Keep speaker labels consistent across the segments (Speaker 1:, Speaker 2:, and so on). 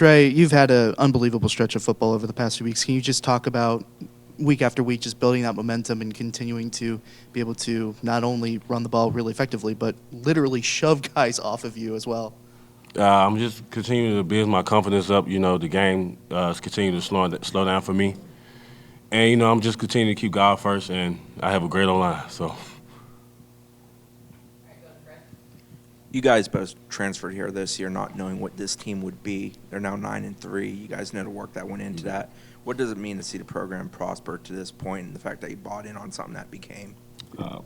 Speaker 1: Trey, you've had an unbelievable stretch of football over the past few weeks. Can you just talk about week after week just building that momentum and continuing to be able to not only run the ball really effectively, but literally shove guys off of you as well?
Speaker 2: I'm just continuing to build my confidence up. The game is continuing to slow down for me. And, I'm just continuing to keep God first, and I have a great O-line. So,
Speaker 3: You guys both transferred here this year not knowing what this team would be. They're now 9-3. You guys know the work that went into that. What does it mean to see the program prosper to this point and the fact that you bought in on something that became?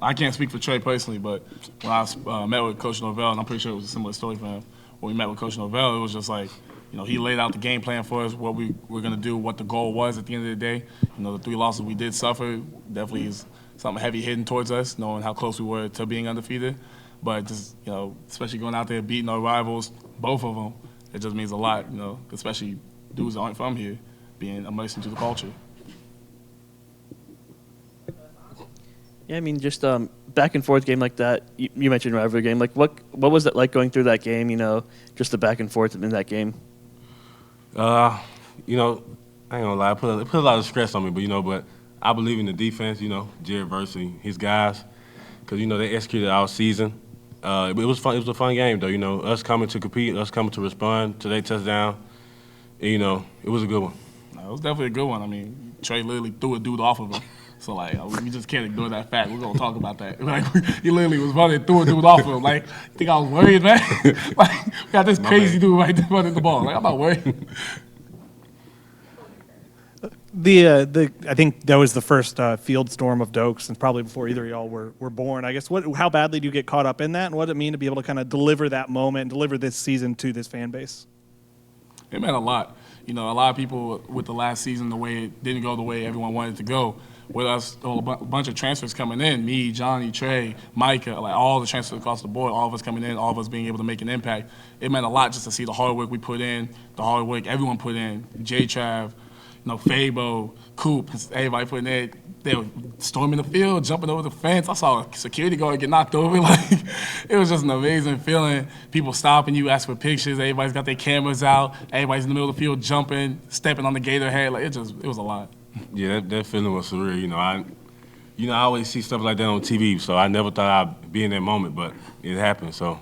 Speaker 4: I can't speak for Trey personally, but when I met with Coach Norvell, and I'm pretty sure it was a similar story for him, when we met with Coach Norvell, it was just like, he laid out the game plan for us, what we were going to do, what the goal was at the end of the day. The 3 losses we did suffer definitely is something heavy hitting towards us, knowing how close we were to being undefeated. But just, especially going out there beating our rivals, both of them, it just means a lot, especially dudes that aren't from here, being immersed into the culture.
Speaker 5: Yeah, I mean, just back and forth game like that. You mentioned rivalry game. Like, what was it like going through that game? Just the back and forth in that game.
Speaker 2: I ain't gonna lie, it put a lot of stress on me. But I believe in the defense. Jared Versity, his guys, because they executed our season. It was fun. It was a fun game, though. Us coming to compete, us coming to respond to their touchdown. It was a good one.
Speaker 4: It was definitely a good one. I mean, Trey literally threw a dude off of him. So, we just can't ignore that fact. We're going to talk about that. He literally was running, threw a dude off of him. You think I was worried, man? We got this crazy dude right there running the ball. I'm not worried.
Speaker 6: I think that was the first field storm of Dokes, and probably before either of y'all were born. I guess how badly do you get caught up in that, and what does it mean to be able to kind of deliver that moment and deliver this season to this fan base?
Speaker 4: It meant a lot. A lot of people with the last season, the way it didn't go the way everyone wanted it to go. With us, a bunch of transfers coming in, me, Johnny, Trey, Micah, all the transfers across the board, all of us coming in, all of us being able to make an impact. It meant a lot just to see the hard work we put in, the hard work everyone put in, J-Trav, Fabo, Coop, everybody putting in. They were storming the field, jumping over the fence. I saw a security guard get knocked over. It was just an amazing feeling. People stopping you, asking for pictures. Everybody's got their cameras out. Everybody's in the middle of the field jumping, stepping on the Gator head. It was a lot.
Speaker 2: Yeah, that feeling was surreal. I always see stuff like that on TV, so I never thought I'd be in that moment, but it happened. So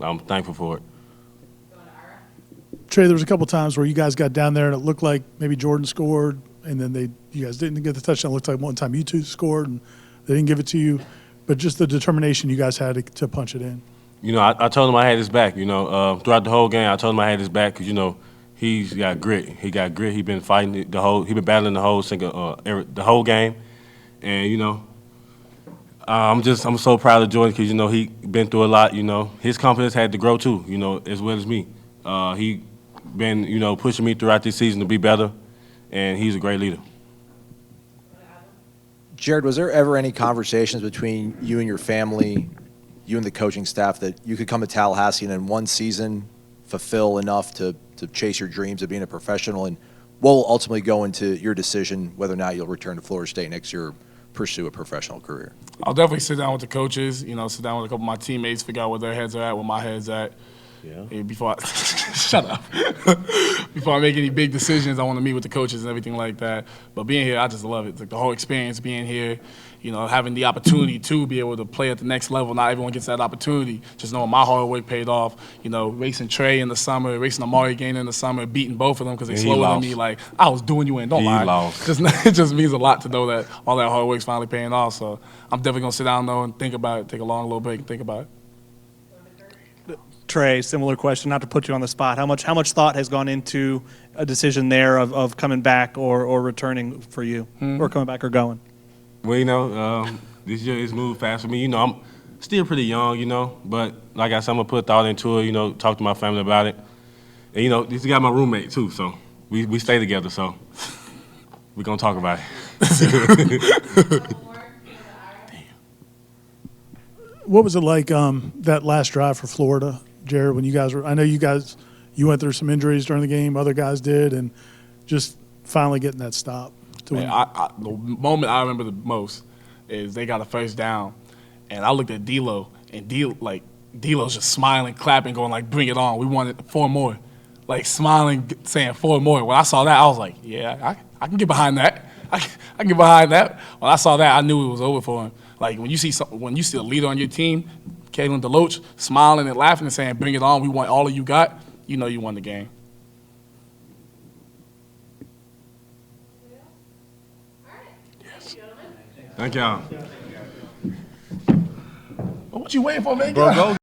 Speaker 2: I'm thankful for it.
Speaker 7: Trey, there was a couple times where you guys got down there and it looked like maybe Jordan scored, and then you guys didn't get the touchdown. It looked like one time you two scored and they didn't give it to you, but just the determination you guys had to punch it in.
Speaker 2: I told him I had his back. Throughout the whole game, I told him I had his back because he's got grit. He got grit. He been fighting he been battling the whole game, and I'm so proud of Jordan because he been through a lot. His confidence had to grow too. As well as me. He been pushing me throughout this season to be better, and he's a great leader.
Speaker 8: Jared, was there ever any conversations between you and your family, you and the coaching staff, that you could come to Tallahassee and in one season fulfill enough to chase your dreams of being a professional, and what will ultimately go into your decision whether or not you'll return to Florida State next year or pursue a professional career?
Speaker 4: I'll definitely sit down with the coaches, sit down with a couple of my teammates, figure out where their heads are at, where my head's at. Yeah. Before I shut up. Before I make any big decisions, I want to meet with the coaches and everything like that. But being here, I just love it. The whole experience being here, having the opportunity to be able to play at the next level. Not everyone gets that opportunity. Just knowing my hard work paid off. Racing Trey in the summer, racing Amari Gainer in the summer, beating both of them because they slower than me. I was doing you in. Don't lie.
Speaker 2: Lost.
Speaker 4: It just means a lot to know that all that hard work's finally paying off. So I'm definitely gonna sit down though and think about it. Take a long little break and think about it.
Speaker 6: Trey, similar question, not to put you on the spot. How much thought has gone into a decision there of coming back or returning for you, or coming back or going?
Speaker 2: Well, this year it's moved fast for me. I'm still pretty young, but like I said, I'm gonna put thought into it. Talk to my family about it. And this got my roommate too, so we stay together. So we're gonna talk about it.
Speaker 7: What was it like that last drive for Florida, Jared, when you guys were – I know you went through some injuries during the game, other guys did, and just finally getting that stop.
Speaker 4: The moment I remember the most is they got a first down, and I looked at D'Lo, and D'Lo's just smiling, clapping, going bring it on. We wanted 4 more. like smiling, saying 4 more. When I saw that, I was like, yeah, I can get behind that. I can get behind that. When I saw that, I knew it was over for him. Like when you see a leader on your team, Kalen DeLoach, smiling and laughing and saying, "Bring it on, we want all of you got," you know you won the game.
Speaker 2: Thank y'all.
Speaker 4: What you waiting for, man?
Speaker 2: Bro, go